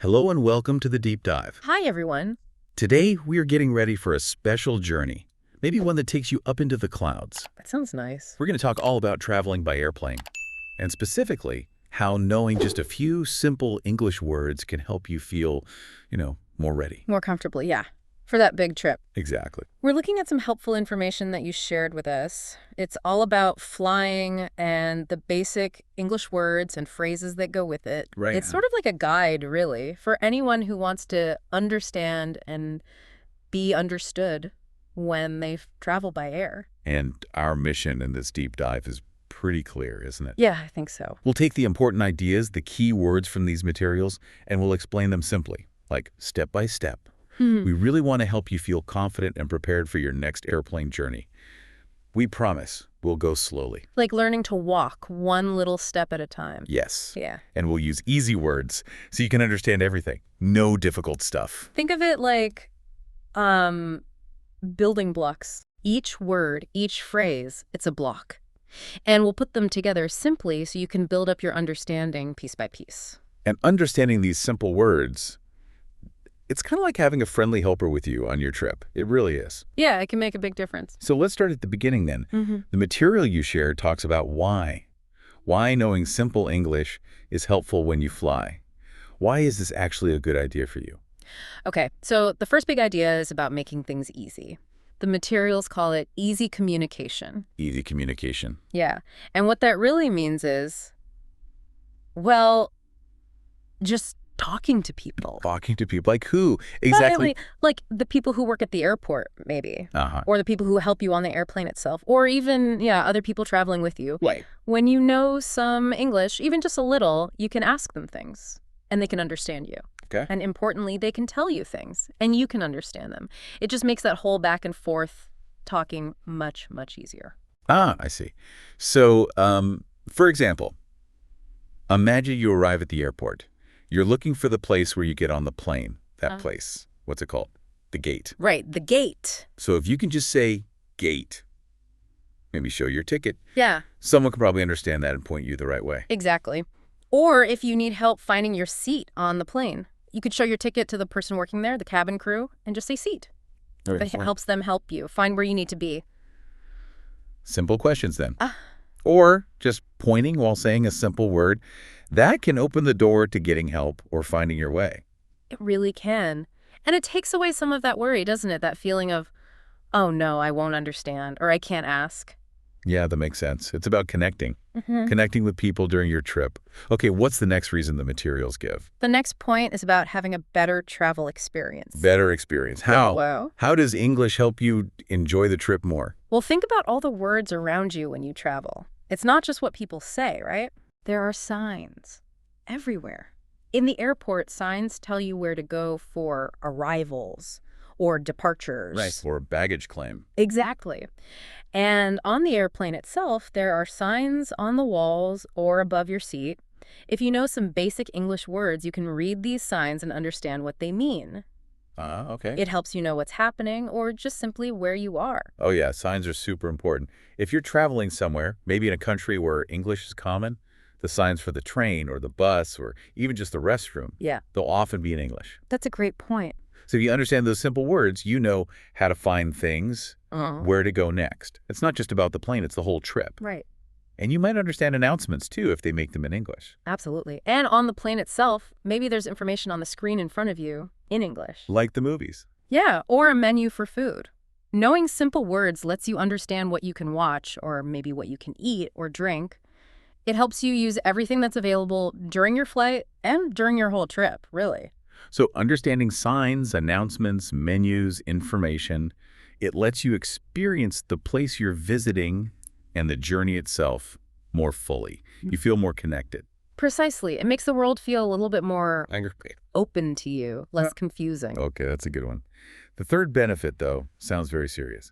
Hello and welcome to the Deep Dive. Hi, everyone. Today, we are getting ready for a special journey, maybe one that takes you up into the clouds. That sounds nice. We're going to talk all about traveling by airplane, and specifically, how knowing just a few simple English words can help you feel, more ready. More comfortably, yeah. For that big trip. Exactly. We're looking at some helpful information that you shared with us. It's all about flying and the basic English words and phrases that go with it. Right. It's sort of like a guide, really, for anyone who wants to understand and be understood when they travel by air. And our mission in this deep dive is pretty clear, isn't it? Yeah, I think so. We'll take the important ideas, the key words from these materials, and we'll explain them simply, like step by step. We really want to help you feel confident and prepared for your next airplane journey. We promise we'll go slowly. Like learning to walk one little step at a time. Yes. Yeah. And we'll use easy words so you can understand everything. No difficult stuff. Think of it like building blocks. Each word, each phrase, it's a block. And we'll put them together simply so you can build up your understanding piece by piece. And understanding these simple words, it's kind of like having a friendly helper with you on your trip. It really is. Yeah, it can make a big difference. So let's start at the beginning then. The material you shared talks about why. Why knowing simple English is helpful when you fly. Why is this actually a good idea for you? Okay, so the first big idea is about making things easy. The materials call it easy communication. Easy communication. Yeah, and what that really means is, well, just talking to people. Talking to people. Like who? Exactly. Like the people who work at the airport, maybe. Uh-huh. Or the people who help you on the airplane itself. Or even, other people traveling with you. Right. When you know some English, even just a little, you can ask them things. And they can understand you. Okay. And importantly, they can tell you things. And you can understand them. It just makes that whole back and forth talking much, much easier. Ah, I see. So, for example, imagine you arrive at the airport. You're looking for the place where you get on the plane. That place. What's it called? The gate. Right, the gate. So if you can just say gate, maybe show your ticket. Yeah. Someone can probably understand that and point you the right way. Exactly. Or if you need help finding your seat on the plane, you could show your ticket to the person working there, the cabin crew, and just say seat. Okay. That helps them help you find where you need to be. Simple questions then. Or just pointing while saying a simple word. That can open the door to getting help or finding your way. It really can. And it takes away some of that worry, doesn't it? That feeling of, oh no, I won't understand, or I can't ask. Yeah, that makes sense. It's about connecting. Connecting with people during your trip. Okay, what's the next reason the materials give? The next point is about having a better travel experience. Better experience. How? Wow. How does English help you enjoy the trip more? Well, think about all the words around you when you travel. It's not just what people say, right? There are signs everywhere. In the airport, signs tell you where to go for arrivals or departures. Right. Or a baggage claim. Exactly. And on the airplane itself, there are signs on the walls or above your seat. If you know some basic English words, you can read these signs and understand what they mean. Okay. It helps you know what's happening or just simply where you are. Oh, yeah. Signs are super important. If you're traveling somewhere, maybe in a country where English is common, the signs for the train or the bus or even just the restroom, they'll often be in English. That's a great point. So if you understand those simple words, you know how to find things, where to go next. It's not just about the plane, it's the whole trip. Right. And you might understand announcements, too, if they make them in English. Absolutely. And on the plane itself, maybe there's information on the screen in front of you in English. Like the movies. Yeah, or a menu for food. Knowing simple words lets you understand what you can watch or maybe what you can eat or drink. It helps you use everything that's available during your flight and during your whole trip, really. So understanding signs, announcements, menus, information, it lets you experience the place you're visiting and the journey itself more fully. You feel more connected. Precisely. It makes the world feel a little bit more open to you, less confusing. Okay, that's a good one. The third benefit, though, sounds very serious.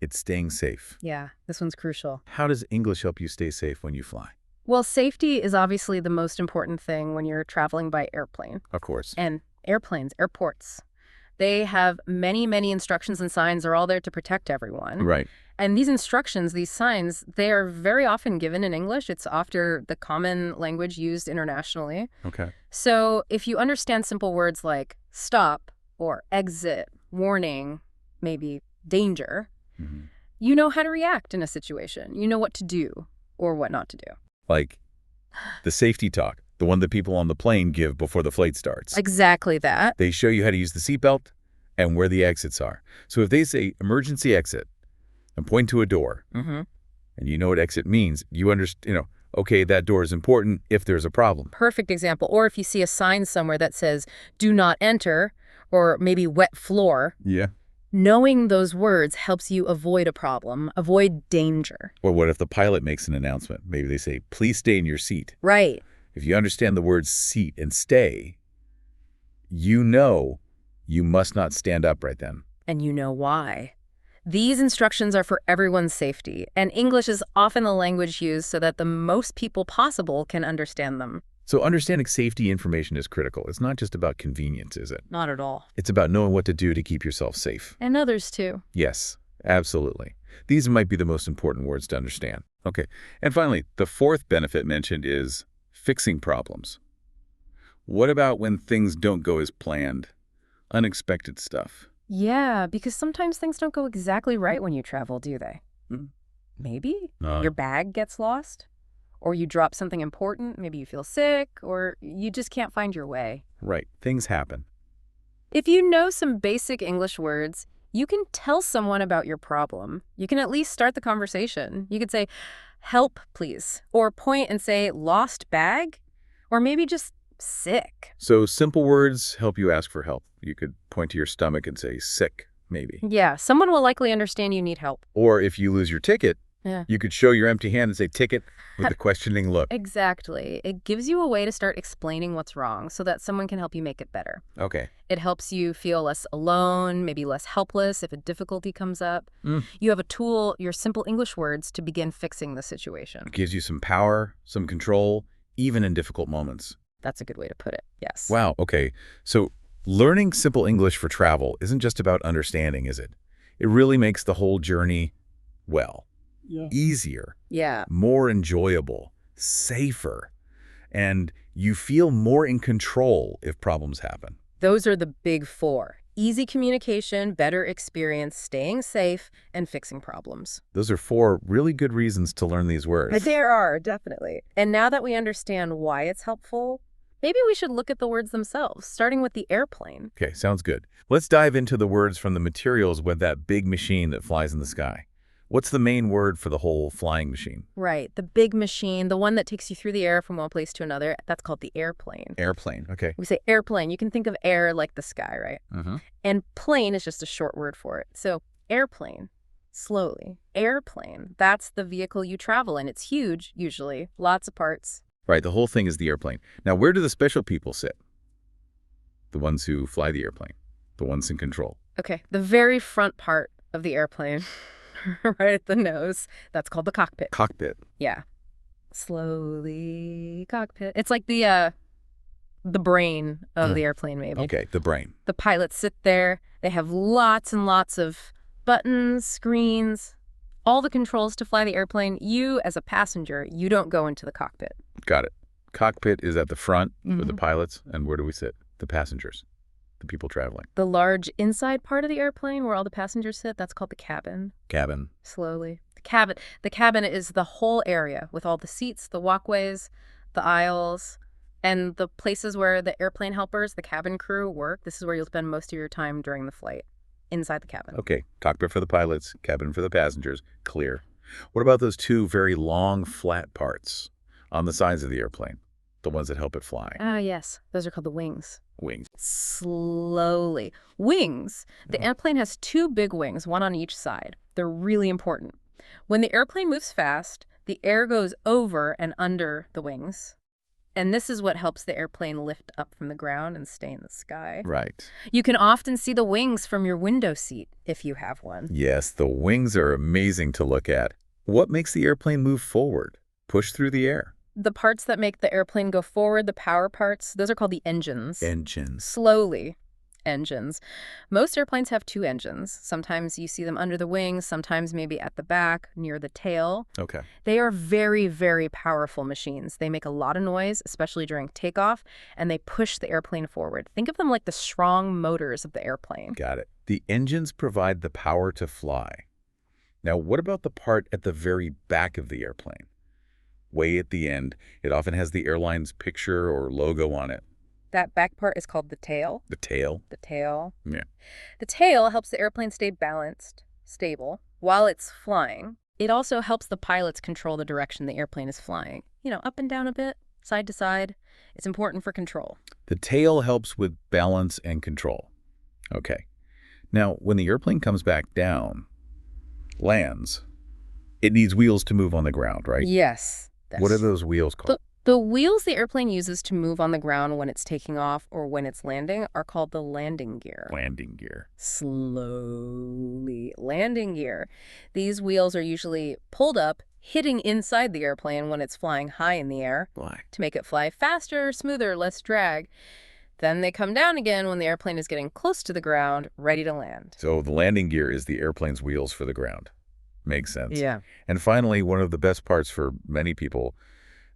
It's staying safe. Yeah, this one's crucial. How does English help you stay safe when you fly? Well, safety is obviously the most important thing when you're traveling by airplane. Of course. And airplanes, airports. They have many, many instructions and signs. They're all there to protect everyone. Right. And these instructions, these signs, they are very often given in English. It's often the common language used internationally. Okay. So if you understand simple words like stop or exit, warning, maybe danger, you know how to react in a situation. You know what to do or what not to do. Like the safety talk, the one that people on the plane give before the flight starts. Exactly that. They show you how to use the seatbelt and where the exits are. So if they say emergency exit and point to a door, and you know what exit means, you understand, okay, that door is important if there's a problem. Perfect example. Or if you see a sign somewhere that says do not enter or maybe wet floor. Yeah. Knowing those words helps you avoid a problem, avoid danger. Or what if the pilot makes an announcement? Maybe they say, please stay in your seat. Right. If you understand the words seat and stay, you know you must not stand up right then. And you know why. These instructions are for everyone's safety, and English is often the language used so that the most people possible can understand them. So understanding safety information is critical. It's not just about convenience, is it? Not at all. It's about knowing what to do to keep yourself safe. And others too. Yes, absolutely. These might be the most important words to understand. Okay. And finally, the fourth benefit mentioned is fixing problems. What about when things don't go as planned? Unexpected stuff. Yeah, because sometimes things don't go exactly right when you travel, do they? Maybe. Your bag gets lost. Or you drop something important, maybe you feel sick, or you just can't find your way. Right. Things happen. If you know some basic English words, you can tell someone about your problem. You can at least start the conversation. You could say, help, please. Or point and say, lost bag? Or maybe just sick. So simple words help you ask for help. You could point to your stomach and say sick, maybe. Yeah, someone will likely understand you need help. Or if you lose your ticket, Yeah. you could show your empty hand and say ticket with a questioning look. Exactly. It gives you a way to start explaining what's wrong so that someone can help you make it better. Okay. It helps you feel less alone, maybe less helpless if a difficulty comes up. You have a tool, your simple English words, to begin fixing the situation. It gives you some power, some control, even in difficult moments. That's a good way to put it, yes. Wow, okay. So learning simple English for travel isn't just about understanding, is it? It really makes the whole journey, easier, more enjoyable, safer, and you feel more in control if problems happen. Those are the big four. Easy communication, better experience, staying safe, and fixing problems. Those are four really good reasons to learn these words. There are, definitely. And now that we understand why it's helpful, maybe we should look at the words themselves, starting with the airplane. Okay, sounds good. Let's dive into the words from the materials with that big machine that flies in the sky. What's the main word for the whole flying machine? Right, the big machine, the one that takes you through the air from one place to another, that's called the airplane. Airplane, okay. We say airplane, you can think of air like the sky, right? And plane is just a short word for it. So airplane, slowly. Airplane, that's the vehicle you travel in. It's huge, usually, lots of parts. Right, the whole thing is the airplane. Now, where do the special people sit? The ones who fly the airplane, the ones in control. Okay, the very front part of the airplane. Right at the nose. That's called the cockpit. Cockpit. Yeah. Slowly, cockpit. It's like the brain of the airplane, maybe. Okay, the brain. The pilots sit there. They have lots and lots of buttons, screens, all the controls to fly the airplane. You, as a passenger, you don't go into the cockpit. Got it. Cockpit is at the front with the pilots. And where do we sit? The passengers, the people traveling. The large inside part of the airplane where all the passengers sit, that's called the cabin. Cabin. Slowly. The cabin is the whole area with all the seats, the walkways, the aisles, and the places where the airplane helpers, the cabin crew, work. This is where you'll spend most of your time during the flight, inside the cabin. Okay, cockpit for the pilots, cabin for the passengers. Clear. What about those two very long, flat parts on the sides of the airplane? The ones that help it fly. Ah, yes. Those are called the wings. Wings. Slowly. Wings. The airplane has two big wings, one on each side. They're really important. When the airplane moves fast, the air goes over and under the wings. And this is what helps the airplane lift up from the ground and stay in the sky. Right. You can often see the wings from your window seat if you have one. Yes, the wings are amazing to look at. What makes the airplane move forward, push through the air? The parts that make the airplane go forward, the power parts, those are called the engines. Engines. Slowly. Engines. Most airplanes have two engines. Sometimes you see them under the wings, sometimes maybe at the back, near the tail. Okay. They are very, very powerful machines. They make a lot of noise, especially during takeoff, and they push the airplane forward. Think of them like the strong motors of the airplane. Got it. The engines provide the power to fly. Now, what about the part at the very back of the airplane? Way at the end, it often has the airline's picture or logo on it. That back part is called the tail. The tail? The tail. Yeah. The tail helps the airplane stay balanced, stable, while it's flying. It also helps the pilots control the direction the airplane is flying. You know, up and down a bit, side to side. It's important for control. The tail helps with balance and control. Okay. Now, when the airplane comes back down, lands, it needs wheels to move on the ground, right? Yes. What are those wheels called? The wheels the airplane uses to move on the ground when it's taking off or when it's landing are called the landing gear. Landing gear. Slowly. Landing gear. These wheels are usually pulled up, hitting inside the airplane when it's flying high in the air. Why? To make it fly faster, smoother, less drag. Then they come down again when the airplane is getting close to the ground, ready to land. So the landing gear is the airplane's wheels for the ground. Makes sense. Yeah. And finally, one of the best parts for many people,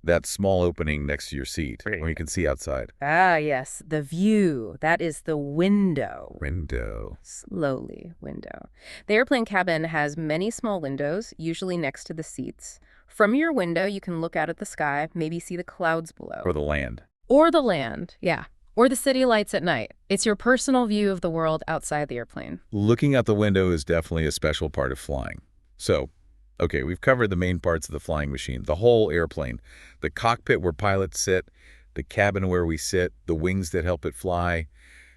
that small opening next to your seat where you can see outside. Ah, yes. The view. That is the window. Window. Slowly, window. The airplane cabin has many small windows, usually next to the seats. From your window, you can look out at the sky, maybe see the clouds below. Or the land. Or the land, yeah. Or the city lights at night. It's your personal view of the world outside the airplane. Looking out the window is definitely a special part of flying. So, okay, we've covered the main parts of the flying machine, the whole airplane, the cockpit where pilots sit, the cabin where we sit, the wings that help it fly,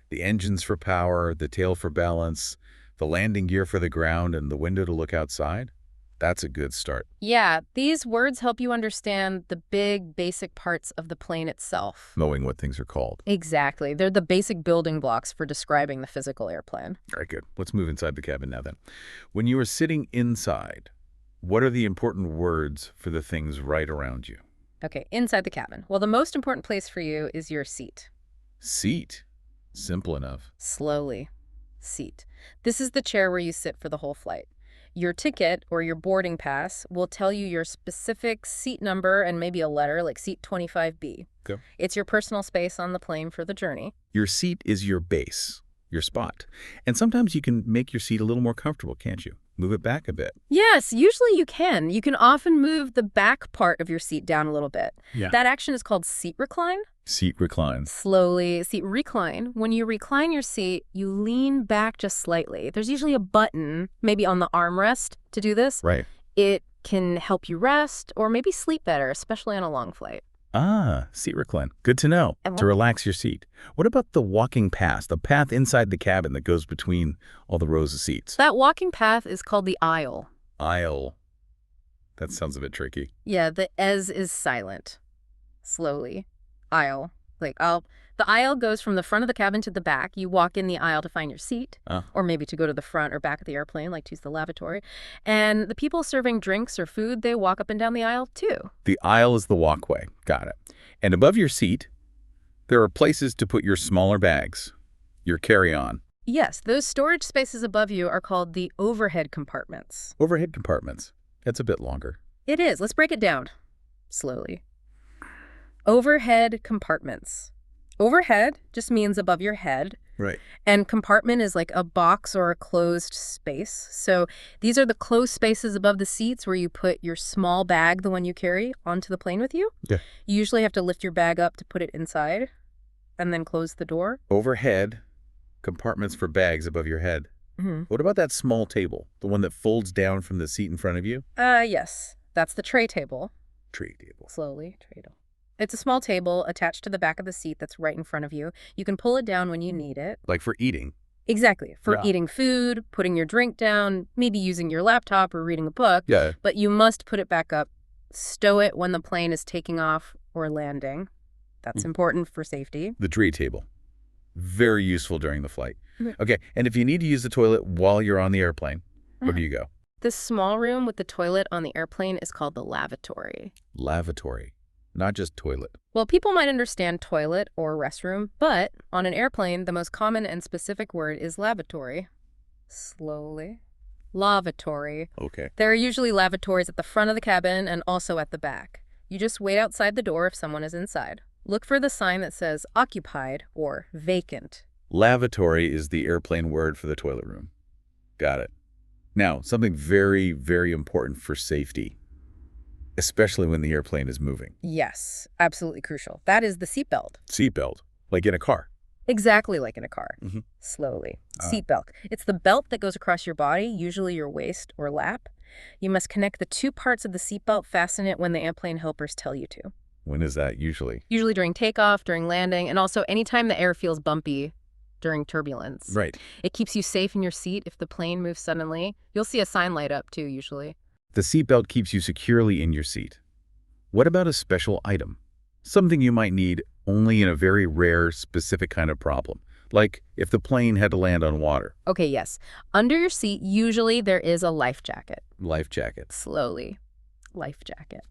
the engines for power, the tail for balance, the landing gear for the ground, and the window to look outside. That's a good start. Yeah, these words help you understand the big, basic parts of the plane itself. Knowing what things are called. Exactly. They're the basic building blocks for describing the physical airplane. All right, good. Let's move inside the cabin now then. When you are sitting inside, what are the important words for the things right around you? Okay, inside the cabin. Well, the most important place for you is your seat. Seat. Simple enough. Slowly. Seat. This is the chair where you sit for the whole flight. Your ticket or your boarding pass will tell you your specific seat number and maybe a letter like seat 25B. Okay. It's your personal space on the plane for the journey. Your seat is your base, your spot. And sometimes you can make your seat a little more comfortable, can't you? Move it back a bit. Yes, usually you can. You can often move the back part of your seat down a little bit. Yeah. That action is called seat recline. Seat recline. Slowly, seat recline. When you recline your seat, you lean back just slightly. There's usually a button, maybe on the armrest, to do this. Right. It can help you rest or maybe sleep better, especially on a long flight. Ah, seat recline. Good to know. To relax your seat. What about the walking path, the path inside the cabin that goes between all the rows of seats? That walking path is called the aisle. Aisle. That sounds a bit tricky. Yeah, the "es" is silent. Slowly. Aisle. The aisle goes from the front of the cabin to the back. You walk in the aisle to find your seat, or maybe to go to the front or back of the airplane, like to use the lavatory. And the people serving drinks or food, they walk up and down the aisle, too. The aisle is the walkway. Got it. And above your seat, there are places to put your smaller bags, your carry-on. Yes, those storage spaces above you are called the overhead compartments. Overhead compartments. That's a bit longer. It is. Let's break it down. Slowly. Overhead compartments. Overhead just means above your head. Right. And compartment is like a box or a closed space. So these are the closed spaces above the seats where you put your small bag, the one you carry, onto the plane with you. Yeah. You usually have to lift your bag up to put it inside and then close the door. Overhead compartments for bags above your head. Mm-hmm. What about that small table, the one that folds down from the seat in front of you? Yes. That's the tray table. Tray table. Slowly. Tray table. It's a small table attached to the back of the seat that's right in front of you. You can pull it down when you need it. Like for eating. Exactly. For Yeah. eating food, putting your drink down, maybe using your laptop or reading a book. Yeah. But you must put it back up. Stow it when the plane is taking off or landing. That's important for safety. The tray table. Very useful during the flight. Mhm. Okay, and if you need to use the toilet while you're on the airplane, where do you go? This small room with the toilet on the airplane is called the lavatory. Lavatory. not just toilet. Well, people might understand toilet or restroom, but on an airplane, the most common and specific word is lavatory. Slowly. Lavatory. Okay. There are usually lavatories at the front of the cabin and also at the back. You just wait outside the door if someone is inside. Look for the sign that says occupied or vacant. Lavatory is the airplane word for the toilet room. Got it. Now, something very, very important for safety, especially when the airplane is moving. Yes, absolutely crucial. That is the seatbelt. Seatbelt, like in a car. Exactly like in a car. Mm-hmm. Slowly. Seatbelt. It's the belt that goes across your body, usually your waist or lap. You must connect the two parts of the seatbelt, fasten it when the airplane helpers tell you to. When is that usually? Usually during takeoff, during landing, and also anytime the air feels bumpy during turbulence. Right. It keeps you safe in your seat if the plane moves suddenly. You'll see a sign light up too, usually. The seatbelt keeps you securely in your seat. What about a special item? Something you might need only in a very rare, specific kind of problem, like if the plane had to land on water. Okay, yes. Under your seat, usually there is a life jacket. Life jacket. Slowly. Life jacket.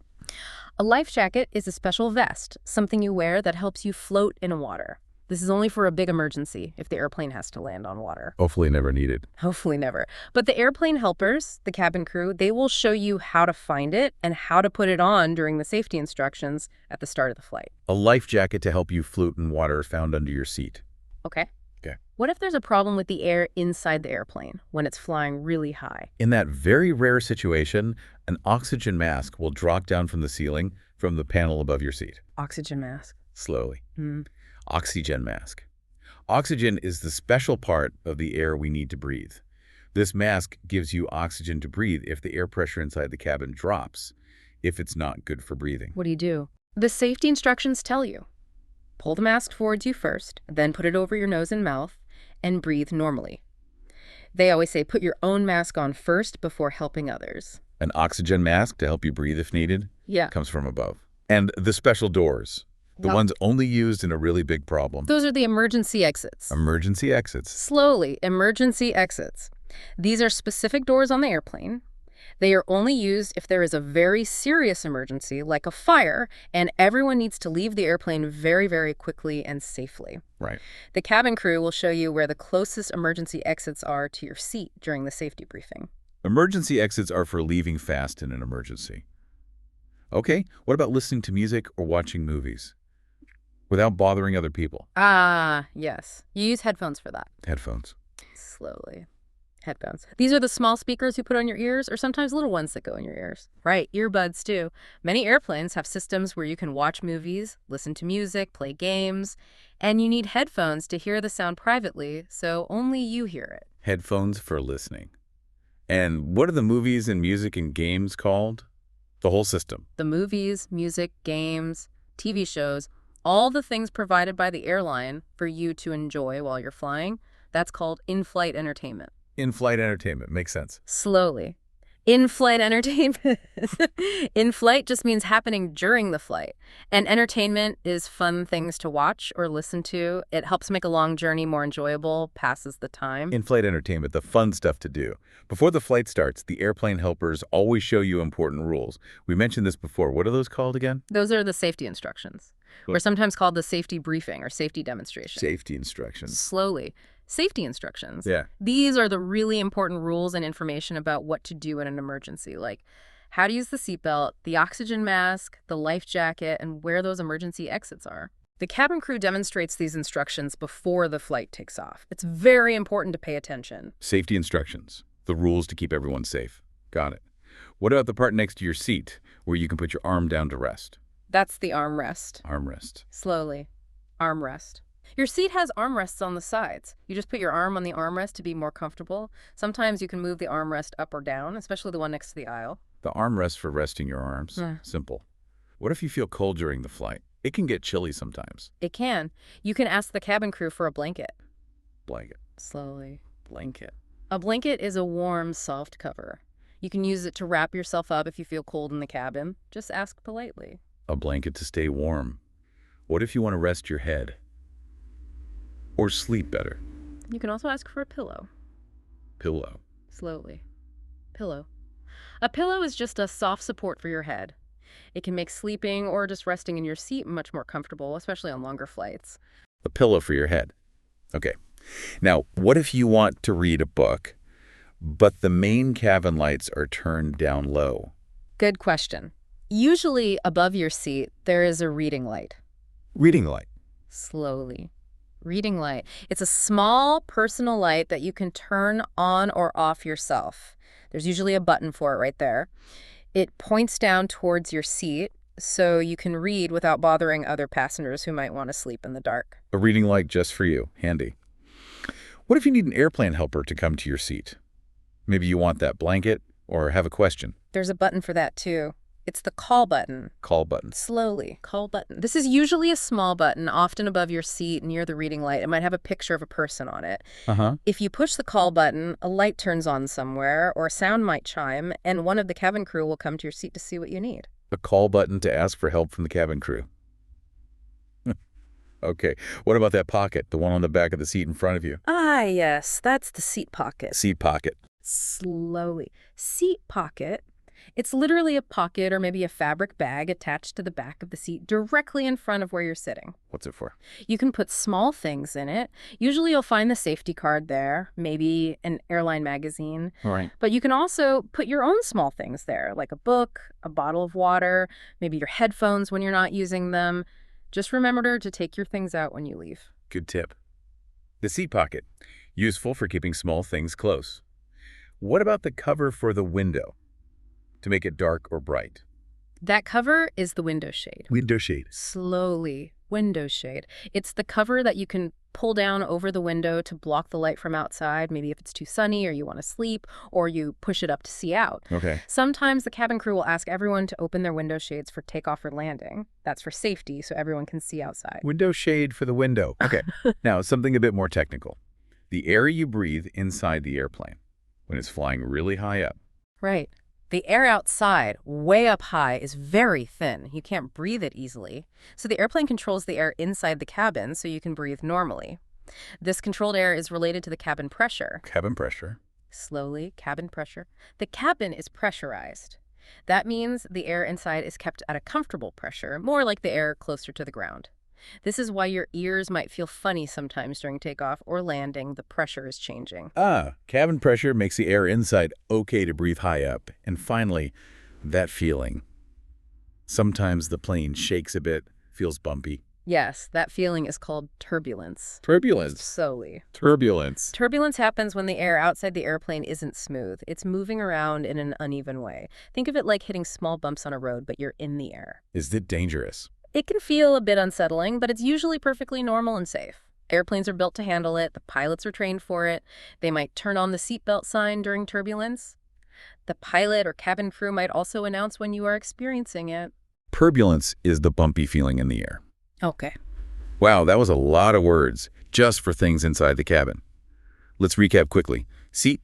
A life jacket is a special vest, something you wear that helps you float in water. This is only for a big emergency if the airplane has to land on water. Hopefully never needed. Hopefully never. But the airplane helpers, the cabin crew, they will show you how to find it and how to put it on during the safety instructions at the start of the flight. A life jacket to help you float in water found under your seat. Okay. Okay. What if there's a problem with the air inside the airplane when it's flying really high? In that very rare situation, an oxygen mask will drop down from the ceiling from the panel above your seat. Oxygen mask. Slowly. Oxygen mask. Oxygen is the special part of the air we need to breathe. This mask gives you oxygen to breathe if the air pressure inside the cabin drops, if it's not good for breathing. What do? The safety instructions tell you. Pull the mask towards you first, then put it over your nose and mouth, and breathe normally. They always say put your own mask on first before helping others. An oxygen mask to help you breathe if needed comes from above. And the special doors, the ones only used in a really big problem. Those are the emergency exits. Emergency exits. Slowly, emergency exits. These are specific doors on the airplane. They are only used if there is a very serious emergency, like a fire, and everyone needs to leave the airplane very, very quickly and safely. Right. The cabin crew will show you where the closest emergency exits are to your seat during the safety briefing. Emergency exits are for leaving fast in an emergency. Okay, what about listening to music or watching movies without bothering other people? Ah, yes. You use headphones for that. Headphones. Slowly. Headphones. These are the small speakers you put on your ears, or sometimes little ones that go in your ears. Right, earbuds too. Many airplanes have systems where you can watch movies, listen to music, play games, and you need headphones to hear the sound privately, so only you hear it. Headphones for listening. And what are the movies and music and games called? The whole system. The movies, music, games, TV shows, all the things provided by the airline for you to enjoy while you're flying, that's called in-flight entertainment. In-flight entertainment. Makes sense. Slowly. In-flight entertainment. In-flight just means happening during the flight. And entertainment is fun things to watch or listen to. It helps make a long journey more enjoyable, passes the time. In-flight entertainment, the fun stuff to do. Before the flight starts, the airplane helpers always show you important rules. We mentioned this before. What are those called again? Those are the safety instructions. Or sometimes called the safety briefing or safety demonstration. Safety instructions. Slowly. Safety instructions. Yeah. These are the really important rules and information about what to do in an emergency, like how to use the seatbelt, the oxygen mask, the life jacket, and where those emergency exits are. The cabin crew demonstrates these instructions before the flight takes off. It's very important to pay attention. Safety instructions. The rules to keep everyone safe. Got it. What about the part next to your seat where you can put your arm down to rest? That's the armrest. Armrest. Slowly. Armrest. Your seat has armrests on the sides. You just put your arm on the armrest to be more comfortable. Sometimes you can move the armrest up or down, especially the one next to the aisle. The armrest for resting your arms. Simple. What if you feel cold during the flight? It can get chilly sometimes. It can. You can ask the cabin crew for a blanket. Blanket. Slowly. Blanket. A blanket is a warm, soft cover. You can use it to wrap yourself up if you feel cold in the cabin. Just ask politely. A blanket to stay warm. What if you want to rest your head? Or sleep better? You can also ask for a pillow. Pillow. Slowly. Pillow. A pillow is just a soft support for your head. It can make sleeping or just resting in your seat much more comfortable, especially on longer flights. A pillow for your head. Okay. Now, what if you want to read a book, but the main cabin lights are turned down low? Good question. Usually above your seat, there is a reading light. Reading light. Slowly. Reading light. It's a small personal light that you can turn on or off yourself. There's usually a button for it right there. It points down towards your seat so you can read without bothering other passengers who might want to sleep in the dark. A reading light just for you. Handy. What if you need an airplane helper to come to your seat? Maybe you want that blanket or have a question. There's a button for that too. It's the call button. Call button. Slowly. Call button. This is usually a small button, often above your seat near the reading light. It might have a picture of a person on it. If you push the call button, a light turns on somewhere, or a sound might chime, and one of the cabin crew will come to your seat to see what you need. A call button to ask for help from the cabin crew. Okay. What about that pocket, the one on the back of the seat in front of you? Ah, yes. That's the seat pocket. Seat pocket. Slowly. Seat pocket. It's literally a pocket or maybe a fabric bag attached to the back of the seat directly in front of where you're sitting. What's it for? You can put small things in it. Usually you'll find the safety card there, maybe an airline magazine. All right. But you can also put your own small things there, like a book, a bottle of water, maybe your headphones when you're not using them. Just remember to take your things out when you leave. Good tip. The seat pocket. Useful for keeping small things close. What about the cover for the window? To make it dark or bright? That cover is the window shade. Window shade. Slowly. Window shade. It's the cover that you can pull down over the window to block the light from outside, maybe if it's too sunny or you want to sleep, or you push it up to see out. Okay. Sometimes the cabin crew will ask everyone to open their window shades for takeoff or landing. That's for safety, so everyone can see outside. Window shade for the window. Okay. Now, something a bit more technical. The air you breathe inside the airplane when it's flying really high up. Right. The air outside, way up high, is very thin. You can't breathe it easily. So the airplane controls the air inside the cabin so you can breathe normally. This controlled air is related to the cabin pressure. Cabin pressure. Slowly, cabin pressure. The cabin is pressurized. That means the air inside is kept at a comfortable pressure, more like the air closer to the ground. This is why your ears might feel funny sometimes during takeoff or landing. The pressure is changing. Cabin pressure makes the air inside okay to breathe high up. And finally, that feeling. Sometimes the plane shakes a bit, feels bumpy. Yes, that feeling is called turbulence. Turbulence. Slowly. Turbulence. Turbulence happens when the air outside the airplane isn't smooth. It's moving around in an uneven way. Think of it like hitting small bumps on a road, but you're in the air. Is it dangerous? It can feel a bit unsettling, but it's usually perfectly normal and safe. Airplanes are built to handle it. The pilots are trained for it. They might turn on the seatbelt sign during turbulence. The pilot or cabin crew might also announce when you are experiencing it. Turbulence is the bumpy feeling in the air. Okay. Wow, that was a lot of words just for things inside the cabin. Let's recap quickly. Seat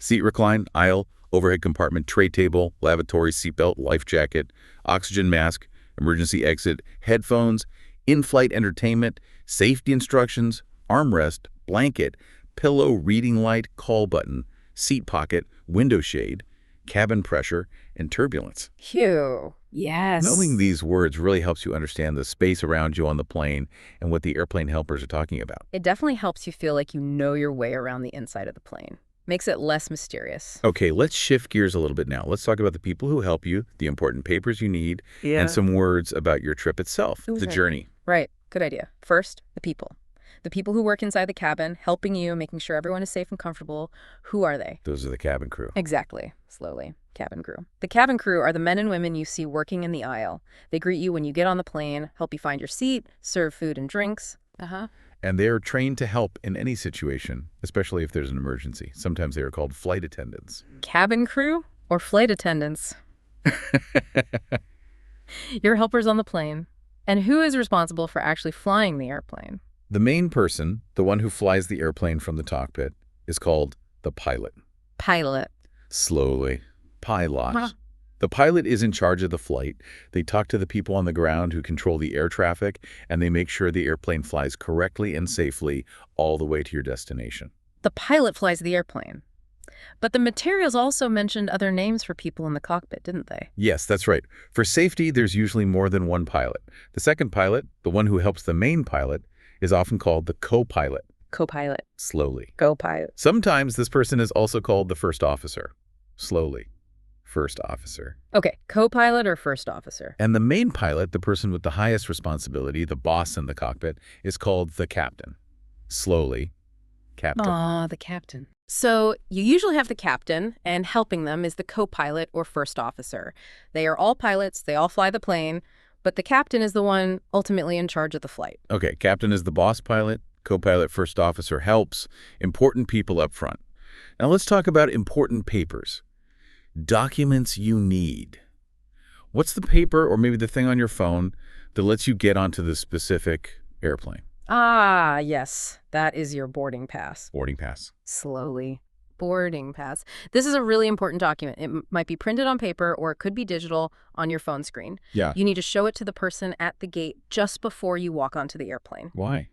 recline, aisle, overhead compartment, tray table, lavatory, seatbelt, life jacket, oxygen mask, emergency exit, headphones, in-flight entertainment, safety instructions, armrest, blanket, pillow, reading light, call button, seat pocket, window shade, cabin pressure, and turbulence. Phew. Yes. Knowing these words really helps you understand the space around you on the plane and what the airplane helpers are talking about. It definitely helps you feel like you know your way around the inside of the plane. Makes it less mysterious. Okay, let's shift gears a little bit now. Let's talk about the people who help you, the important papers you need, and some words about your trip itself, the journey. Right. Good idea. First, the people. The people who work inside the cabin, helping you, making sure everyone is safe and comfortable. Who are they? Those are the cabin crew. Exactly. Slowly. Cabin crew. The cabin crew are the men and women you see working in the aisle. They greet you when you get on the plane, help you find your seat, serve food and drinks. And they are trained to help in any situation, especially if there's an emergency. Sometimes they are called flight attendants. Cabin crew or flight attendants? Your helpers on the plane. And who is responsible for actually flying the airplane? The main person, the one who flies the airplane from the cockpit, is called the pilot. Pilot. Slowly. Pilot. The pilot is in charge of the flight. They talk to the people on the ground who control the air traffic, and they make sure the airplane flies correctly and safely all the way to your destination. The pilot flies the airplane. But the materials also mentioned other names for people in the cockpit, didn't they? Yes, that's right. For safety, there's usually more than one pilot. The second pilot, the one who helps the main pilot, is often called the co-pilot. Co-pilot. Slowly. Co-pilot. Sometimes this person is also called the first officer. Slowly. First officer. Okay, co-pilot or first officer? And the main pilot, the person with the highest responsibility, the boss in the cockpit, is called the captain. Slowly. Captain. Aw, the captain. So you usually have the captain, and helping them is the co-pilot or first officer. They are all pilots, they all fly the plane, but the captain is the one ultimately in charge of the flight. Okay, captain is the boss pilot, co-pilot first officer helps, important people up front. Now let's talk about important papers. Documents you need. What's the paper or maybe the thing on your phone that lets you get onto the specific airplane? Ah, yes, that is your boarding pass. Boarding pass. Slowly. Boarding pass. This is a really important document. It might be printed on paper or it could be digital on your phone screen. Yeah. You need to show it to the person at the gate just before you walk onto the airplane. Why?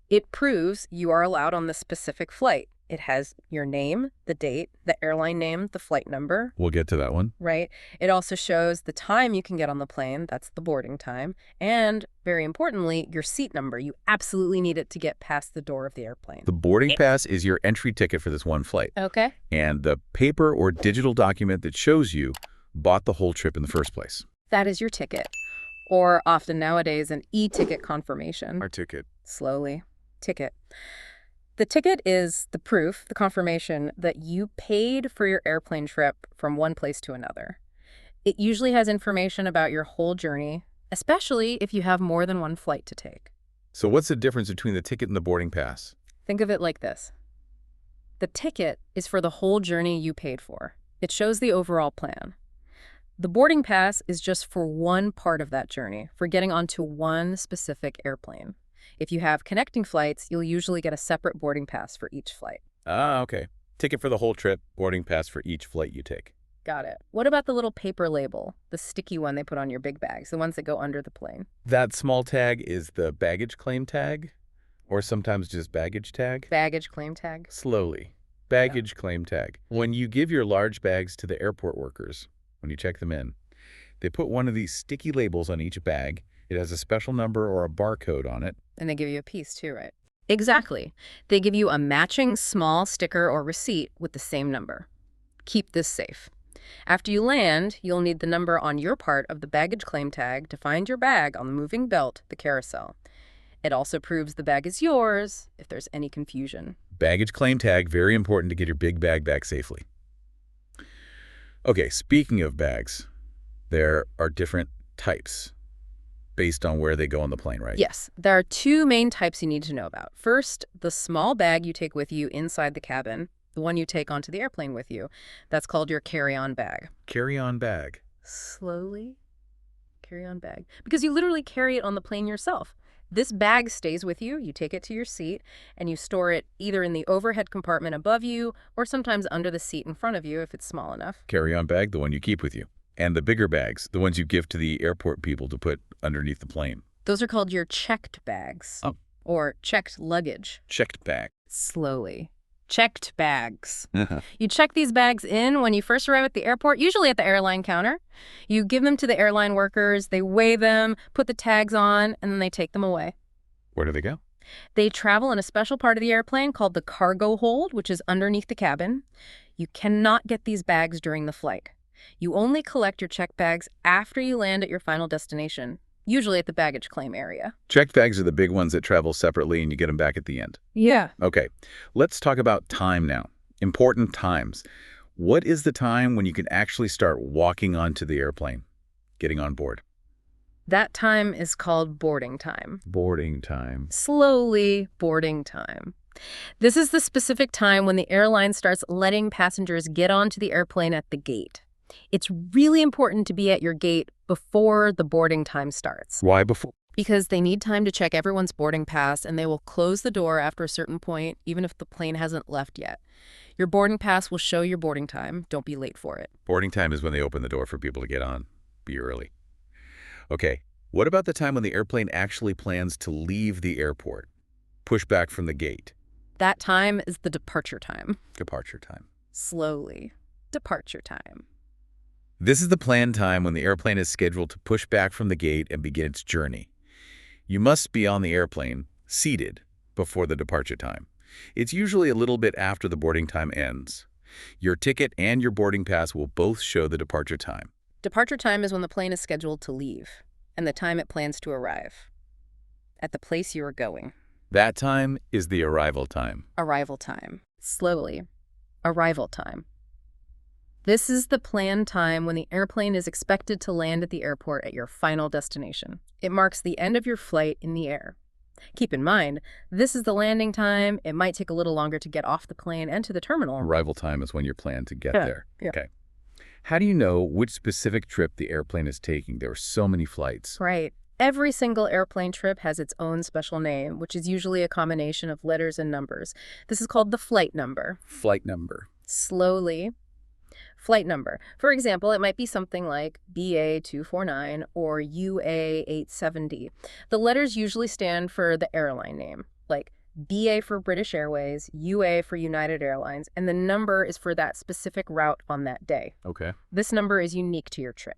It proves you are allowed on the specific flight. It has your name, the date, the airline name, the flight number. We'll get to that one. Right. It also shows the time you can get on the plane. That's the boarding time. And very importantly, your seat number. You absolutely need it to get past the door of the airplane. The boarding pass is your entry ticket for this one flight. Okay. And the paper or digital document that shows you bought the whole trip in the first place. That is your ticket. Or often nowadays, an e-ticket confirmation. Our ticket. Slowly. Ticket. The ticket is the proof, the confirmation that you paid for your airplane trip from one place to another. It usually has information about your whole journey, especially if you have more than one flight to take. So what's the difference between the ticket and the boarding pass? Think of it like this. The ticket is for the whole journey you paid for. It shows the overall plan. The boarding pass is just for one part of that journey, for getting onto one specific airplane. If you have connecting flights, you'll usually get a separate boarding pass for each flight. Ah, okay. Ticket for the whole trip, boarding pass for each flight you take. Got it. What about the little paper label, the sticky one they put on your big bags, the ones that go under the plane? That small tag is the baggage claim tag, or sometimes just baggage tag. Baggage claim tag? Slowly. Baggage claim tag. When you give your large bags to the airport workers, when you check them in, they put one of these sticky labels on each bag. It has a special number or a barcode on it. And they give you a piece too, right? Exactly. They give you a matching small sticker or receipt with the same number. Keep this safe. After you land, you'll need the number on your part of the baggage claim tag to find your bag on the moving belt, the carousel. It also proves the bag is yours if there's any confusion. Baggage claim tag, very important to get your big bag back safely. Okay, speaking of bags, there are different types based on where they go on the plane, right? Yes, there are two main types you need to know about. First, the small bag you take with you inside the cabin, the one you take onto the airplane with you. That's called your carry-on bag. Carry-on bag. Slowly. Carry-on bag. Because you literally carry it on the plane yourself. This bag stays with you, you take it to your seat, and you store it either in the overhead compartment above you or sometimes under the seat in front of you if it's small enough. Carry-on bag, the one you keep with you. And the bigger bags, the ones you give to the airport people to put underneath the plane. Those are called your checked bags. Oh. Or checked luggage. Checked bag. Slowly. Checked bags. You check these bags in when you first arrive at the airport, usually at the airline counter. You give them to the airline workers, they weigh them, put the tags on, and then they take them away. Where do they go? They travel in a special part of the airplane called the cargo hold, which is underneath the cabin. You cannot get these bags during the flight. You only collect your checked bags after you land at your final destination, usually at the baggage claim area. Checked bags are the big ones that travel separately and you get them back at the end. Yeah. Okay, let's talk about time now. Important times. What is the time when you can actually start walking onto the airplane, getting on board? That time is called boarding time. Boarding time. Slowly boarding time. This is the specific time when the airline starts letting passengers get onto the airplane at the gate. It's really important to be at your gate before the boarding time starts. Why before? Because they need time to check everyone's boarding pass, and they will close the door after a certain point, even if the plane hasn't left yet. Your boarding pass will show your boarding time. Don't be late for it. Boarding time is when they open the door for people to get on. Be early. Okay, what about the time when the airplane actually plans to leave the airport? Push back from the gate. That time is the departure time. Departure time. Slowly. Departure time. This is the planned time when the airplane is scheduled to push back from the gate and begin its journey. You must be on the airplane, seated, before the departure time. It's usually a little bit after the boarding time ends. Your ticket and your boarding pass will both show the departure time. Departure time is when the plane is scheduled to leave, and the time it plans to arrive at the place you are going. That time is the arrival time. Arrival time. Slowly. Arrival time. This is the planned time when the airplane is expected to land at the airport at your final destination. It marks the end of your flight in the air. Keep in mind, this is the landing time. It might take a little longer to get off the plane and to the terminal. Arrival time is when you're planned to get there. Yeah. Okay. How do you know which specific trip the airplane is taking? There are so many flights. Right. Every single airplane trip has its own special name, which is usually a combination of letters and numbers. This is called the flight number. Flight number. Slowly. Flight number. For example, it might be something like BA249 or UA87D. The letters usually stand for the airline name, like BA for British Airways, UA for United Airlines, and the number is for that specific route on that day. Okay. This number is unique to your trip.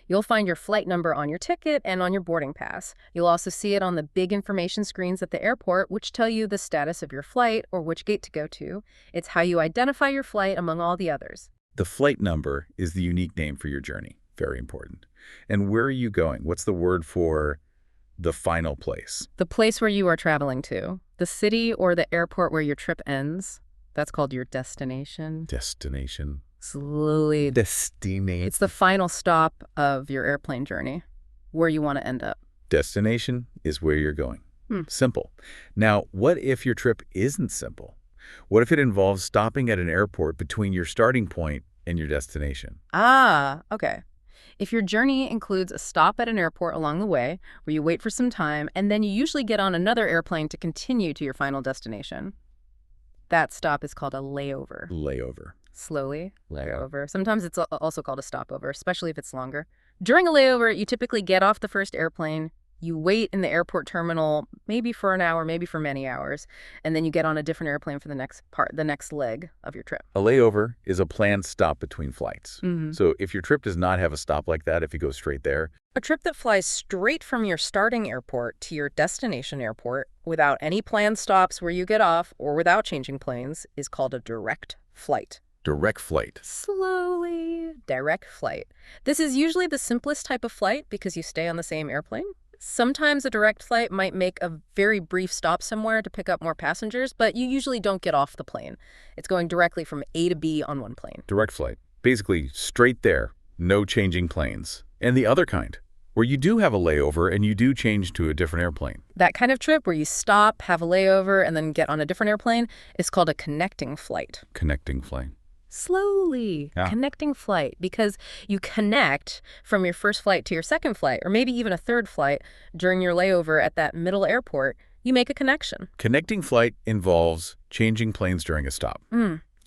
You'll find your flight number on your ticket and on your boarding pass. You'll also see it on the big information screens at the airport, which tell you the status of your flight or which gate to go to. It's how you identify your flight among all the others. The flight number is the unique name for your journey. Very important. And where are you going? What's the word for the final place? The place where you are traveling to, the city or the airport where your trip ends, that's called your destination. Destination. Slowly. Destination. It's the final stop of your airplane journey, where you want to end up. Destination is where you're going. Simple. Now, what if your trip isn't simple? What if it involves stopping at an airport between your starting point and your destination? Okay. If your journey includes a stop at an airport along the way, where you wait for some time, and then you usually get on another airplane to continue to your final destination, that stop is called a layover. Layover. Slowly. Layover. Sometimes it's also called a stopover, especially if it's longer. During a layover, you typically get off the first airplane, you wait in the airport terminal, maybe for an hour, maybe for many hours, and then you get on a different airplane for the next leg of your trip. A layover is a planned stop between flights. So if your trip does not have a stop like that, if you go straight there. A trip that flies straight from your starting airport to your destination airport without any planned stops where you get off or without changing planes is called a direct flight. Direct flight. Slowly. Direct flight. This is usually the simplest type of flight because you stay on the same airplane. Sometimes a direct flight might make a very brief stop somewhere to pick up more passengers, but you usually don't get off the plane. It's going directly from A to B on one plane. Direct flight. Basically, straight there, no changing planes. And the other kind, where you do have a layover and you do change to a different airplane. That kind of trip where you stop, have a layover, and then get on a different airplane is called a connecting flight. Connecting flight. Slowly. Yeah. Connecting flight, because you connect from your first flight to your second flight, or maybe even a third flight during your layover at that middle airport. You make a connection. Connecting flight involves changing planes during a stop.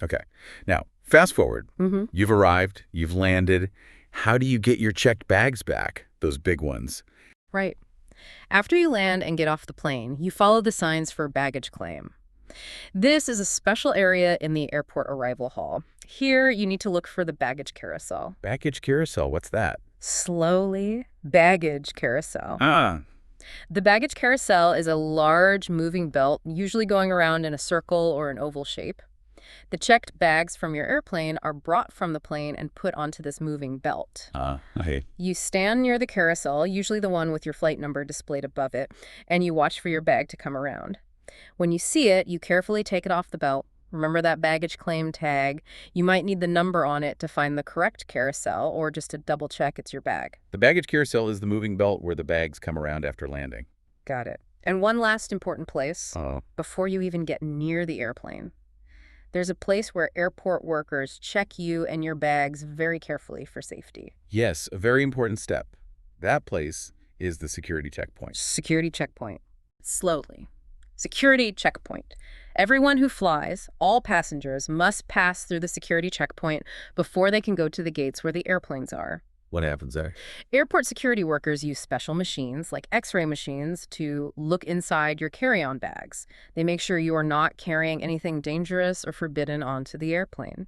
Okay. Now, fast forward. You've arrived. You've landed. How do you get your checked bags back? Those big ones. Right. After you land and get off the plane, you follow the signs for baggage claim. This is a special area in the airport arrival hall. Here, you need to look for the baggage carousel. Baggage carousel, what's that? Slowly. Baggage carousel. The baggage carousel is a large moving belt, usually going around in a circle or an oval shape. The checked bags from your airplane are brought from the plane and put onto this moving belt. Okay. You stand near the carousel, usually the one with your flight number displayed above it, and you watch for your bag to come around. When you see it, you carefully take it off the belt. Remember that baggage claim tag. You might need the number on it to find the correct carousel or just to double check it's your bag. The baggage carousel is the moving belt where the bags come around after landing. Got it. And one last important place, before you even get near the airplane. There's a place where airport workers check you and your bags very carefully for safety. Yes, a very important step. That place is the security checkpoint. Security checkpoint. Slowly. Security checkpoint. Everyone who flies, all passengers, must pass through the security checkpoint before they can go to the gates where the airplanes are. What happens there? Airport security workers use special machines, like X-ray machines, to look inside your carry-on bags. They make sure you are not carrying anything dangerous or forbidden onto the airplane.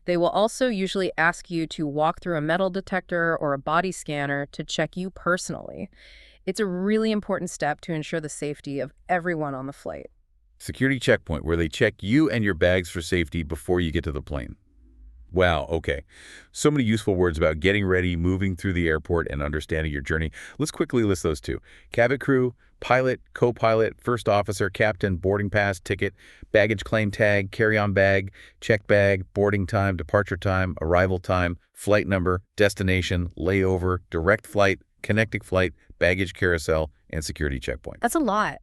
They will also usually ask you to walk through a metal detector or a body scanner to check you personally. It's a really important step to ensure the safety of everyone on the flight. Security checkpoint where they check you and your bags for safety before you get to the plane. Wow, okay. So many useful words about getting ready, moving through the airport, and understanding your journey. Let's quickly list those two. Cabin crew, pilot, co-pilot, first officer, captain, boarding pass, ticket, baggage claim tag, carry-on bag, check bag, boarding time, departure time, arrival time, flight number, destination, layover, direct flight, connecting flight, baggage carousel, and security checkpoint. That's a lot.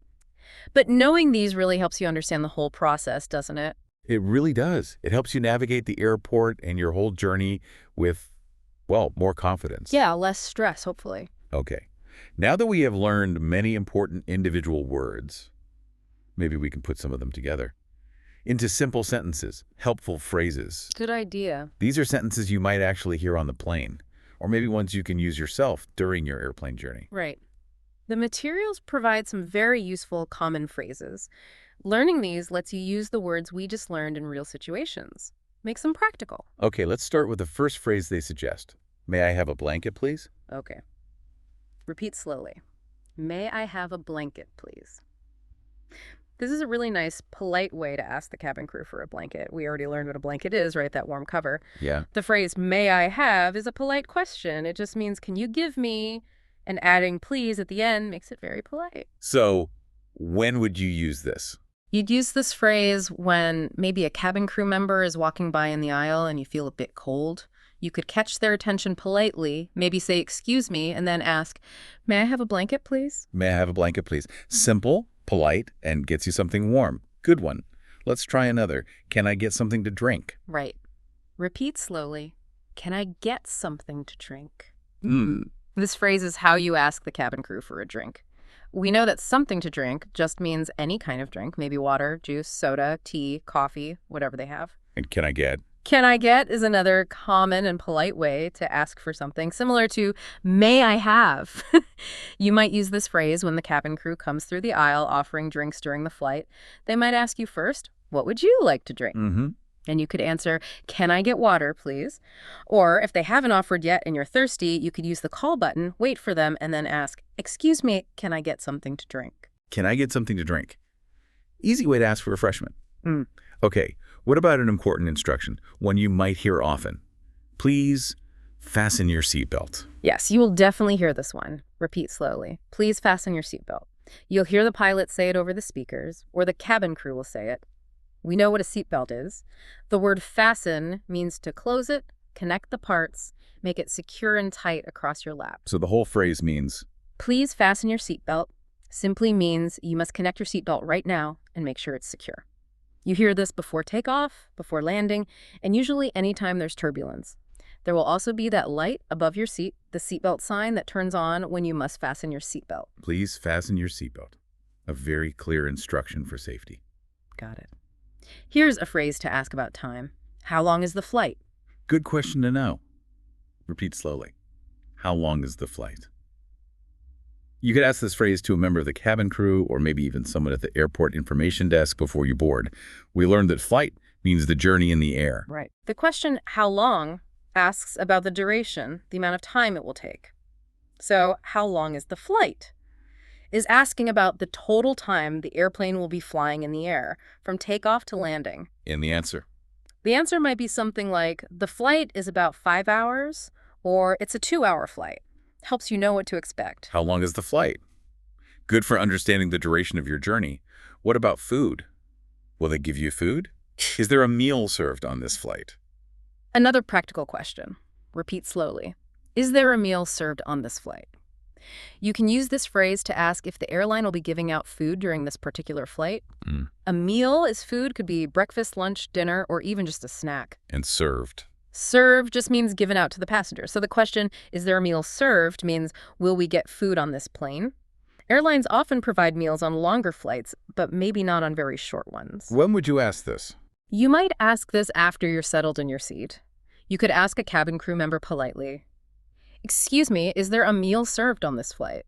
But knowing these really helps you understand the whole process, doesn't it? It really does. It helps you navigate the airport and your whole journey with, well, more confidence. Yeah, less stress, hopefully. Okay. Now that we have learned many important individual words, maybe we can put some of them together into simple sentences, helpful phrases. Good idea. These are sentences you might actually hear on the plane, or maybe ones you can use yourself during your airplane journey. Right. The materials provide some very useful common phrases. Learning these lets you use the words we just learned in real situations. Makes them practical. Okay, let's start with the first phrase they suggest. May I have a blanket, please? Okay. Repeat slowly. May I have a blanket, please? This is a really nice, polite way to ask the cabin crew for a blanket. We already learned what a blanket is, right? That warm cover. Yeah. The phrase, may I have, is a polite question. It just means, can you give me? And adding please at the end makes it very polite. So, when would you use this? You'd use this phrase when maybe a cabin crew member is walking by in the aisle and you feel a bit cold. You could catch their attention politely, maybe say, excuse me, and then ask, may I have a blanket, please? May I have a blanket, please? Simple, polite, and gets you something warm. Good one. Let's try another. Can I get something to drink? Right. Repeat slowly. Can I get something to drink? This phrase is how you ask the cabin crew for a drink. We know that something to drink just means any kind of drink, maybe water, juice, soda, tea, coffee, whatever they have. And can I get? Can I get is another common and polite way to ask for something, similar to may I have. You might use this phrase when the cabin crew comes through the aisle offering drinks during the flight. They might ask you first, what would you like to drink? And you could answer, can I get water, please? Or if they haven't offered yet and you're thirsty, you could use the call button, wait for them, and then ask, excuse me, can I get something to drink? Can I get something to drink? Easy way to ask for refreshment. Okay, what about an important instruction, one you might hear often? Please fasten your seatbelt. Yes, you will definitely hear this one. Repeat slowly. Please fasten your seatbelt. You'll hear the pilot say it over the speakers, or the cabin crew will say it. We know what a seatbelt is. The word fasten means to close it, connect the parts, make it secure and tight across your lap. So the whole phrase means? Please fasten your seatbelt simply means you must connect your seatbelt right now and make sure it's secure. You hear this before takeoff, before landing, and usually anytime there's turbulence. There will also be that light above your seat, the seatbelt sign that turns on when you must fasten your seatbelt. Please fasten your seatbelt. A very clear instruction for safety. Got it. Here's a phrase to ask about time. How long is the flight? Good question to know. Repeat slowly. How long is the flight? You could ask this phrase to a member of the cabin crew or maybe even someone at the airport information desk before you board. We learned that flight means the journey in the air. Right. The question, how long, asks about the duration, the amount of time it will take. So, how long is the flight? Is asking about the total time the airplane will be flying in the air, from takeoff to landing. And the answer? The answer might be something like, the flight is about 5 hours, or it's a 2-hour flight. Helps you know what to expect. How long is the flight? Good for understanding the duration of your journey. What about food? Will they give you food? Is there a meal served on this flight? Another practical question. Repeat slowly. Is there a meal served on this flight? You can use this phrase to ask if the airline will be giving out food during this particular flight. A meal is food, could be breakfast, lunch, dinner, or even just a snack. And served. Served just means given out to the passenger. So the question, is there a meal served, means will we get food on this plane? Airlines often provide meals on longer flights, but maybe not on very short ones. When would you ask this? You might ask this after you're settled in your seat. You could ask a cabin crew member politely, "Excuse me, is there a meal served on this flight?"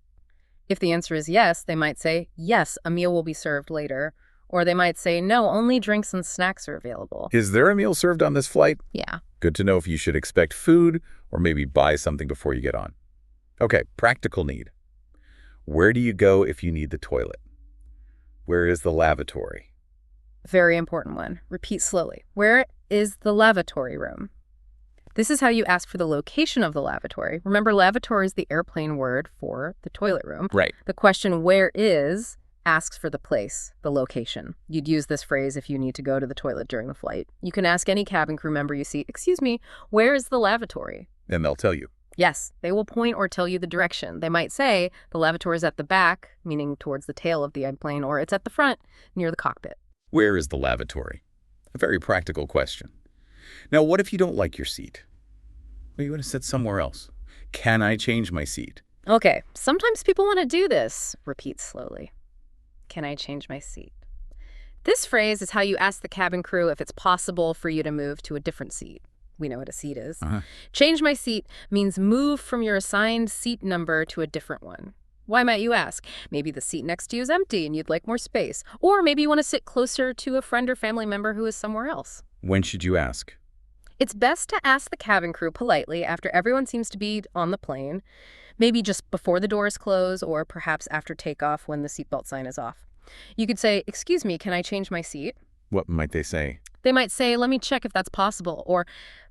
If the answer is yes, they might say, "Yes, a meal will be served later." Or they might say, "No, only drinks and snacks are available." Is there a meal served on this flight? Yeah. Good to know if you should expect food or maybe buy something before you get on. Okay, practical need. Where do you go if you need the toilet? Where is the lavatory? Very important one. Repeat slowly. Where is the lavatory room? This is how you ask for the location of the lavatory. Remember, lavatory is the airplane word for the toilet room. Right. The question "where is" asks for the place, the location. You'd use this phrase if you need to go to the toilet during the flight. You can ask any cabin crew member you see, "Excuse me, where is the lavatory?" And they'll tell you. Yes, they will point or tell you the direction. They might say the lavatory is at the back, meaning towards the tail of the airplane, or it's at the front, near the cockpit. Where is the lavatory? A very practical question. Now, what if you don't like your seat? Well, you want to sit somewhere else. Can I change my seat? Okay, sometimes people want to do this. Repeat slowly. Can I change my seat? This phrase is how you ask the cabin crew if it's possible for you to move to a different seat. We know what a seat is. Change my seat means move from your assigned seat number to a different one. Why, might you ask? Maybe the seat next to you is empty and you'd like more space. Or maybe you want to sit closer to a friend or family member who is somewhere else. When should you ask? It's best to ask the cabin crew politely after everyone seems to be on the plane, maybe just before the doors close or perhaps after takeoff when the seatbelt sign is off. You could say, "Excuse me, can I change my seat?" What might they say? They might say, "Let me check if that's possible," or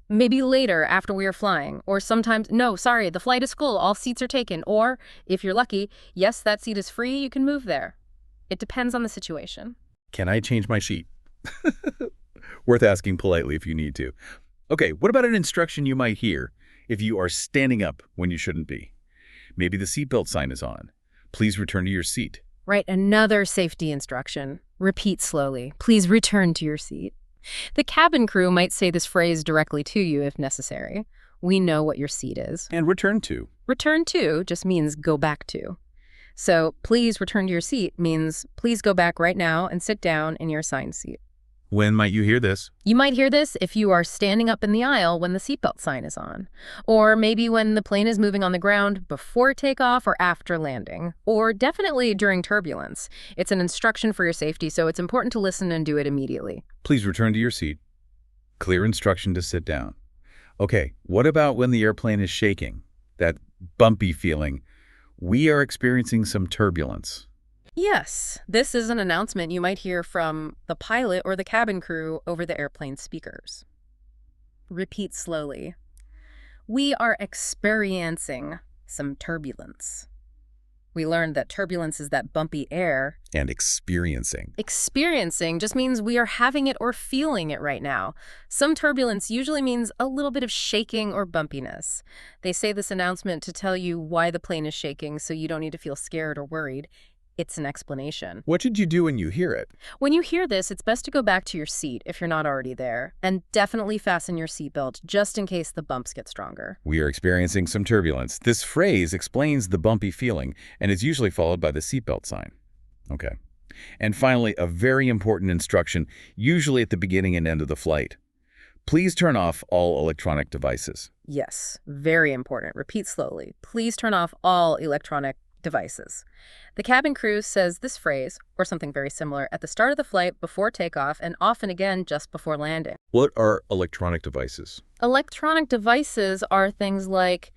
"Maybe later after we are flying," or sometimes, "No, sorry, the flight is full, all seats are taken," or, if you're lucky, "Yes, that seat is free, you can move there." It depends on the situation. Can I change my seat? Worth asking politely if you need to. Okay, what about an instruction you might hear if you are standing up when you shouldn't be? Maybe the seatbelt sign is on. Please return to your seat. Right, another safety instruction. Repeat slowly. Please return to your seat. The cabin crew might say this phrase directly to you if necessary. "We know what your seat is." And return to. Return to just means go back to. So please return to your seat means please go back right now and sit down in your assigned seat. When might you hear this? You might hear this if you are standing up in the aisle when the seatbelt sign is on, or maybe when the plane is moving on the ground before takeoff or after landing, or definitely during turbulence. It's an instruction for your safety, so it's important to listen and do it immediately. Please return to your seat. Clear instruction to sit down. Okay, what about when the airplane is shaking? That bumpy feeling. We are experiencing some turbulence. Yes, this is an announcement you might hear from the pilot or the cabin crew over the airplane speakers. Repeat slowly. We are experiencing some turbulence. We learned that turbulence is that bumpy air. And experiencing. Experiencing just means we are having it or feeling it right now. Some turbulence usually means a little bit of shaking or bumpiness. They say this announcement to tell you why the plane is shaking so you don't need to feel scared or worried. It's an explanation. What should you do when you hear it? When you hear this, it's best to go back to your seat if you're not already there, and definitely fasten your seatbelt just in case the bumps get stronger. We are experiencing some turbulence. This phrase explains the bumpy feeling and is usually followed by the seatbelt sign. Okay. And finally, a very important instruction, usually at the beginning and end of the flight. Please turn off all electronic devices. Yes, very important. Repeat slowly. Please turn off all electronic devices. The cabin crew says this phrase, or something very similar, at the start of the flight, before takeoff, and often again just before landing. What are electronic devices? Electronic devices are things like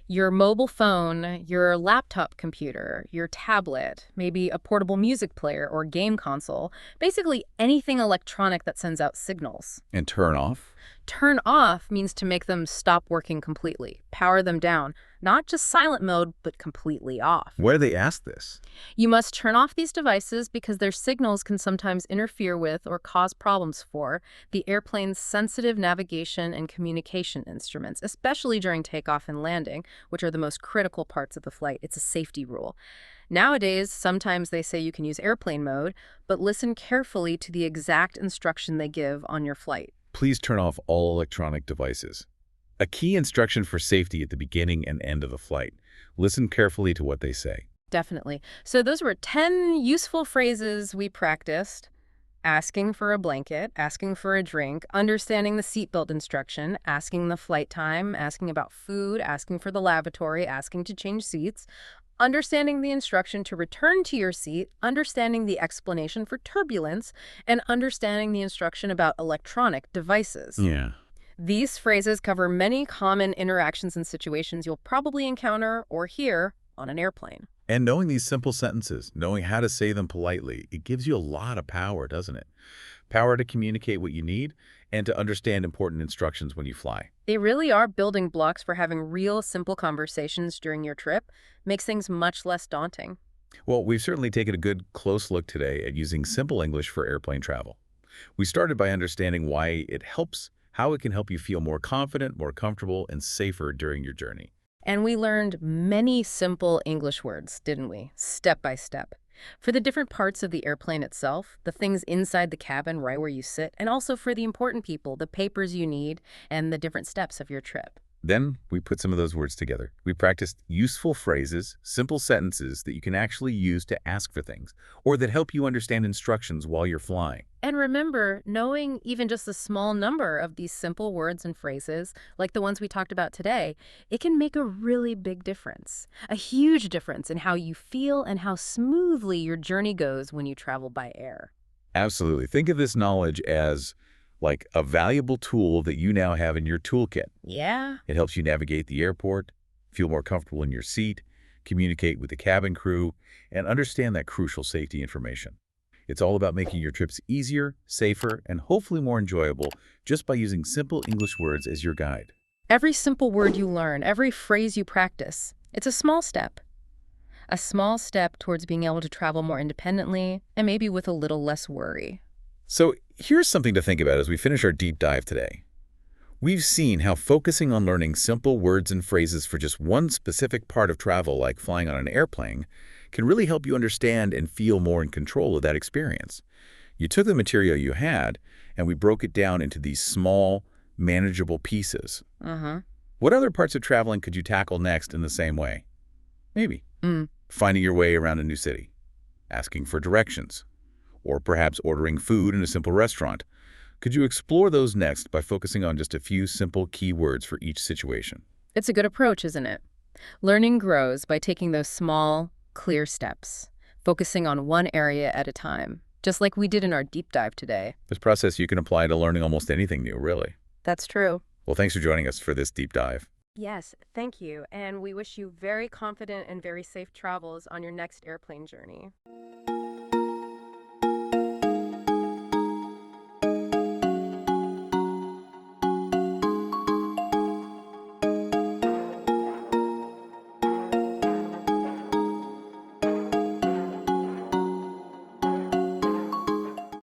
your mobile phone, your laptop computer, your tablet, maybe a portable music player or game console, basically anything electronic that sends out signals. And turn off? Turn off means to make them stop working completely, power them down, not just silent mode, but completely off. Where do they ask this? You must turn off these devices because their signals can sometimes interfere with or cause problems for the airplane's sensitive navigation and communication instruments, especially during takeoff and landing, which are the most critical parts of the flight. It's a safety rule. Nowadays, sometimes they say you can use airplane mode, but listen carefully to the exact instruction they give on your flight. Please turn off all electronic devices. A key instruction for safety at the beginning and end of the flight. Listen carefully to what they say. Definitely. So those were 10 useful phrases we practiced Asking for a blanket, asking for a drink, understanding the seatbelt instruction, asking the flight time, asking about food, asking for the lavatory, asking to change seats, understanding the instruction to return to your seat, understanding the explanation for turbulence, and understanding the instruction about electronic devices. Yeah. These phrases cover many common interactions and situations you'll probably encounter or hear on an airplane. And knowing these simple sentences, knowing how to say them politely, it gives you a lot of power, doesn't it? Power to communicate what you need and to understand important instructions when you fly. They really are building blocks for having real, simple conversations during your trip. Makes things much less daunting. Well, we've certainly taken a good, close look today at using simple English for airplane travel. We started by understanding why it helps, how it can help you feel more confident, more comfortable, and safer during your journey. And we learned many simple English words, didn't we? Step by step. For the different parts of the airplane itself, the things inside the cabin right where you sit, and also for the important people, the papers you need, and the different steps of your trip. Then we put some of those words together. We practiced useful phrases, simple sentences that you can actually use to ask for things, or that help you understand instructions while you're flying. And remember, knowing even just a small number of these simple words and phrases, like the ones we talked about today, it can make a really big difference. A huge difference in how you feel and how smoothly your journey goes when you travel by air. Absolutely. Think of this knowledge as like a valuable tool that you now have in your toolkit. Yeah. It helps you navigate the airport, feel more comfortable in your seat, communicate with the cabin crew, and understand that crucial safety information. It's all about making your trips easier, safer, and hopefully more enjoyable just by using simple English words as your guide. Every simple word you learn, every phrase you practice, it's a small step. A small step towards being able to travel more independently and maybe with a little less worry. So here's something to think about as we finish our deep dive today. We've seen how focusing on learning simple words and phrases for just one specific part of travel, like flying on an airplane, can really help you understand and feel more in control of that experience. You took the material you had, and we broke it down into these small, manageable pieces. What other parts of traveling could you tackle next in the same way? Maybe finding your way around a new city, asking for directions, or perhaps ordering food in a simple restaurant. Could you explore those next by focusing on just a few simple key words for each situation? It's a good approach, isn't it? Learning grows by taking those small, clear steps, focusing on one area at a time, just like we did in our deep dive today. This process you can apply to learning almost anything new, really. That's true. Well, thanks for joining us for this deep dive. Yes, thank you. And we wish you very confident and very safe travels on your next airplane journey.